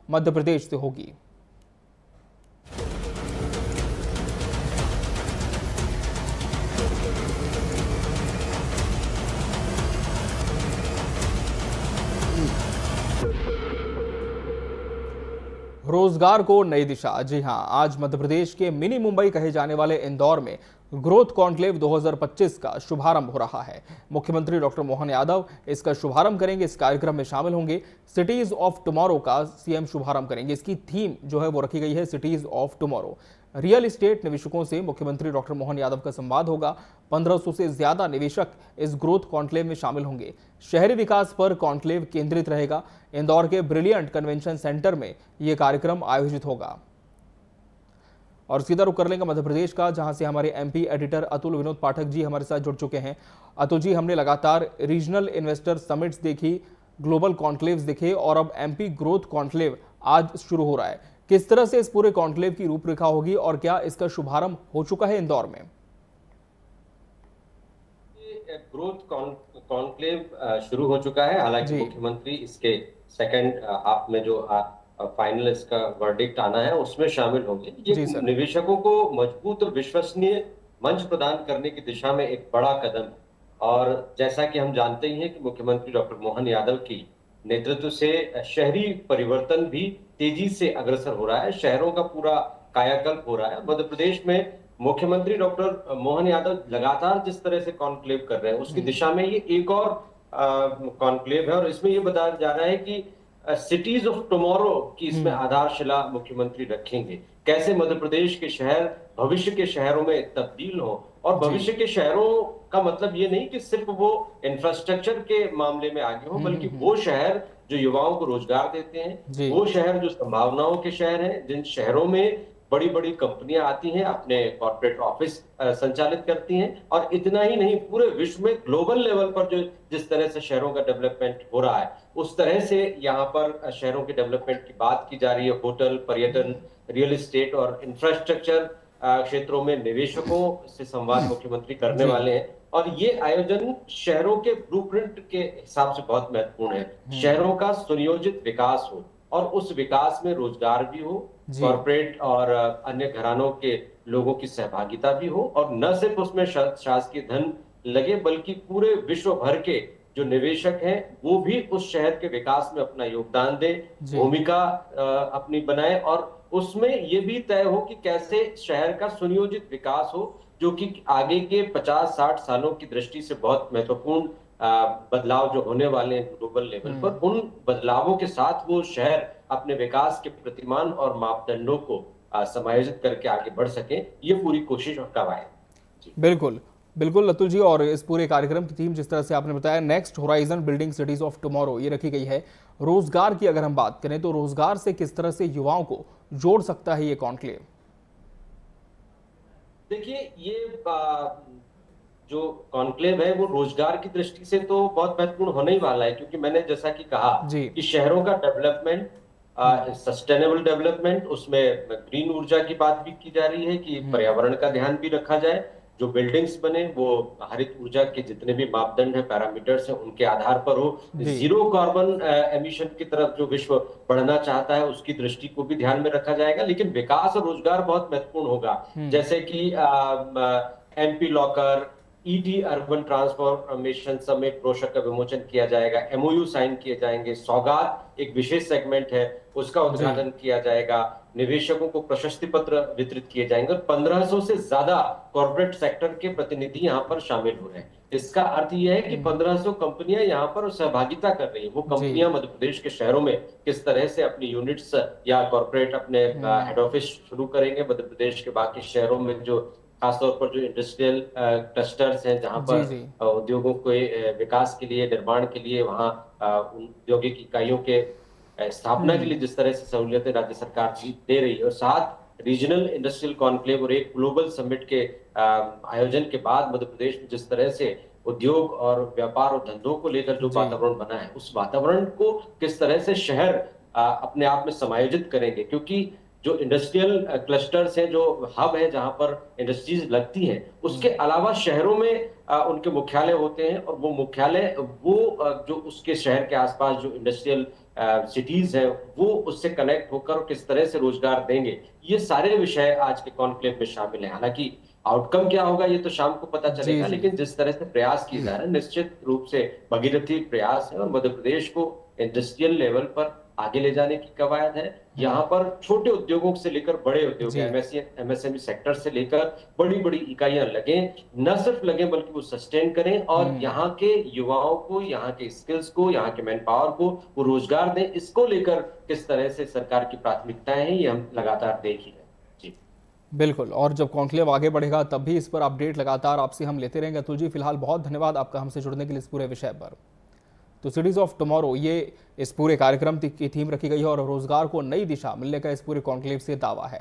मध्य प्रदेश से होगी। रोजगार को नई दिशा। जी हां, आज मध्य प्रदेश के मिनी मुंबई कहे जाने वाले इंदौर में ग्रोथ कॉन्क्लेव 2025 का शुभारंभ हो रहा है। मुख्यमंत्री डॉक्टर मोहन यादव इसका शुभारंभ करेंगे। इस कार्यक्रम में शामिल होंगे सिटीज ऑफ टुमारो का सीएम शुभारंभ करेंगे। इसकी थीम जो है वो रखी गई है cities of tomorrow. Real estate निवेशकों से मुख्यमंत्री डॉक्टर मोहन यादव का संवाद होगा। 1500 से ज्यादा निवेशक इस ग्रोथ कॉन्क्लेव में शामिल होंगे। शहरी विकास पर कॉन्क्लेव केंद्रित रहेगा। इंदौर के ब्रिलियंट कन्वेंशन सेंटर में यह कार्यक्रम आयोजित होगा। और सीधा रुख कर लेंगे मध्य प्रदेश का, जहां से हमारे एमपी एडिटर अतुल विनोद पाठक जी हमारे साथ जुड़ चुके हैं। अतुल जी, हमने लगातार रीजनल इन्वेस्टर समिट्स देखी, ग्लोबल कॉन्क्लेव्स देखे और अब एमपी ग्रोथ कॉन्क्लेव आज शुरू हो रहा है। किस तरह से इस पूरे कॉन्क्लेव की रूपरेखा होगी और क्या इसका शुभारंभ हो चुका है इंदौर में? ग्रोथ कॉन्क्लेव शुरू हो चुका है। हालांकि मुख्यमंत्री इसके सेकंड हाफ में जो फाइनल इसका वर्डिक्ट आना है उसमें शामिल होंगे। ये निवेशकों को मजबूत और विश्वसनीय मंच प्रदान करने की दिशा में एक बड़ा कदम है। और जैसा कि हम जानते ही हैं कि मुख्यमंत्री डॉक्टर मोहन यादव की नेतृत्व से शहरी परिवर्तन भी तेजी से अग्रसर हो रहा है। शहरों का पूरा कायाकल्प हो रहा है। मध्य प्रदेश में मुख्यमंत्री डॉक्टर मोहन यादव लगातार जिस तरह से कॉन्क्लेव कर रहे हैं उसकी दिशा में ये एक और कॉन्क्लेव है। और इसमें ये बताया जा रहा है कि सिटीज ऑफ टुमारो की इसमें आधारशिला मुख्यमंत्री रखेंगे। कैसे मध्य प्रदेश के शहर भविष्य के शहरों में तब्दील हो। और भविष्य के शहरों का मतलब ये नहीं कि सिर्फ वो इंफ्रास्ट्रक्चर के मामले में आगे हो, बल्कि वो शहर जो युवाओं को रोजगार देते हैं, वो शहर जो संभावनाओं के शहर हैं, जिन शहरों में बड़ी बड़ी कंपनियां आती हैं, अपने कॉर्पोरेट ऑफिस संचालित करती हैं। और इतना ही नहीं, पूरे विश्व में ग्लोबल लेवल पर जो जिस तरह से शहरों का डेवलपमेंट हो रहा है उस तरह से यहाँ पर शहरों के डेवलपमेंट की बात की जा रही है। होटल, पर्यटन, रियल एस्टेट और इंफ्रास्ट्रक्चर क्षेत्रों में निवेशकों से संवाद मुख्यमंत्री करने वाले हैं। और ये आयोजन शहरों के ब्लूप्रिंट के हिसाब से बहुत महत्वपूर्ण है। शहरों का सुनियोजित विकास हो और उस विकास में रोजगार भी हो, कॉर्पोरेट और अन्य घरानों के लोगों की सहभागिता भी हो, और न सिर्फ उसमें शासकीय धन लगे बल्कि पूरे विश्व भर के जो निवेशक हैं वो भी उस शहर के विकास में अपना योगदान दें, भूमिका अपनी बनाए। और उसमें ये भी तय हो कि कैसे शहर का सुनियोजित विकास हो, जो कि आगे के 50-60 सालों की दृष्टि से बहुत महत्वपूर्ण बदलाव जो होने वाले हैं ग्लोबल लेवल पर, उन बदलावों के साथ वो शहर अपने विकास के प्रतिमान और मापदंडों को समायोजित करके आगे बढ़ सके। ये पूरी कोशिश और कवायद। बिल्कुल बिल्कुल अतुल जी, और इस पूरे कार्यक्रम की थीम जिस तरह से आपने बताया next horizon building cities of tomorrow ये रखी गई है। रोजगार की अगर हम बात करें तो रोजगार से किस तरह से युवाओं को जोड़ सकता है ये कॉन्क्लेव? देखिए, ये जो कॉन्क्लेव है वो रोजगार की दृष्टि से तो बहुत महत्वपूर्ण होने ही वाला है, क्योंकि मैंने जैसा कि कहा कि शहरों का डेवलपमेंट, सस्टेनेबल डेवलपमेंट, उसमें ग्रीन ऊर्जा की बात भी की जा रही है कि पर्यावरण का ध्यान भी रखा जाए। जो बिल्डिंग्स बने वो हरित ऊर्जा के जितने भी मापदंड है, पैरामीटर्स हैं, उनके आधार पर हो। जीरो कार्बन एमिशन की तरफ जो विश्व बढ़ना चाहता है उसकी दृष्टि को भी ध्यान में रखा जाएगा। लेकिन विकास और रोजगार बहुत महत्वपूर्ण होगा। जैसे कि MP locker, ED urban transformation summit brochure का विमोचन किया जाएगा, एमओयू साइन किए जाएंगे, सौगात एक विशेष सेगमेंट है उसका उद्घाटन किया जाएगा, निवेशकों को प्रशस्ति पत्र वितरित किए जाएंगे। 1500 से ज्यादा कॉर्पोरेट सेक्टर के प्रतिनिधि यहाँ पर शामिल हो रहे हैं। इसका अर्थ यह है कि 1500 कंपनियां यहाँ पर सहभागिता कर रही है। वो कंपनियां मध्य प्रदेश के शहरों में किस तरह से अपनी यूनिट्स या कॉर्पोरेट अपने हेड ऑफिस शुरू करेंगे, मध्य प्रदेश के बाकी शहरों में जो खासतौर पर जो इंडस्ट्रियल क्लस्टर्स हैं जहां पर उद्योगों के विकास के लिए, निर्माण के लिए, वहां औद्योगिक इकाइयों के स्थापना के लिए जिस तरह से सहूलियतें राज्य सरकार दे रही है। और साथ रीजनल इंडस्ट्रियल कॉन्क्लेव और एक ग्लोबल समिट के आयोजन के बाद मध्य प्रदेश में जिस तरह से उद्योग और व्यापार और धंधों को लेकर जो वातावरण बना है, उस वातावरण को किस तरह से शहर अपने आप में समायोजित करेंगे। क्योंकि जो इंडस्ट्रियल क्लस्टर्स हैं, जो हब है जहां पर इंडस्ट्रीज लगती हैं, उसके अलावा शहरों में उनके मुख्यालय होते हैं। और वो मुख्यालय जो उसके शहर के आसपास जो इंडस्ट्रियल सिटीज हैं वो उससे कनेक्ट होकर और किस तरह से रोजगार देंगे, ये सारे विषय आज के कॉन्क्लेव में शामिल हैं। हालांकि आउटकम क्या होगा ये तो शाम को पता जी चलेगा, जी। लेकिन जिस तरह से प्रयास किए जा रहे हैं निश्चित रूप से भगीरथी प्रयास है और मध्य प्रदेश को इंडस्ट्रियल लेवल पर आगे ले जाने की कवायद है। यहाँ पर छोटे उद्योगों से लेकर बड़े उद्योग, जी एमएसएमई सेक्टर से लेकर बड़ी बड़ी इकाइयां लगे, न सिर्फ लगे बल्कि वो सस्टेन करें और यहाँ के युवाओं को, यहाँ के स्किल्स को, यहाँ के मैन पावर को वो रोजगार दें। इसको लेकर किस तरह से सरकार की प्राथमिकताएं हैं ये हम लगातार देख ही रहे हैं। जी बिल्कुल, और जब कॉन्क्लेव आगे बढ़ेगा तब भी इस पर अपडेट लगातार आपसे हम लेते रहेंगे। अतुल जी, फिलहाल बहुत धन्यवाद आपका हमसे जुड़ने के लिए इस पूरे विषय पर। तो सिटीज ऑफ टुमारो, ये इस पूरे कार्यक्रम की थीम रखी गई है और रोजगार को नई दिशा मिलने का इस पूरे कॉन्क्लेव से दावा है।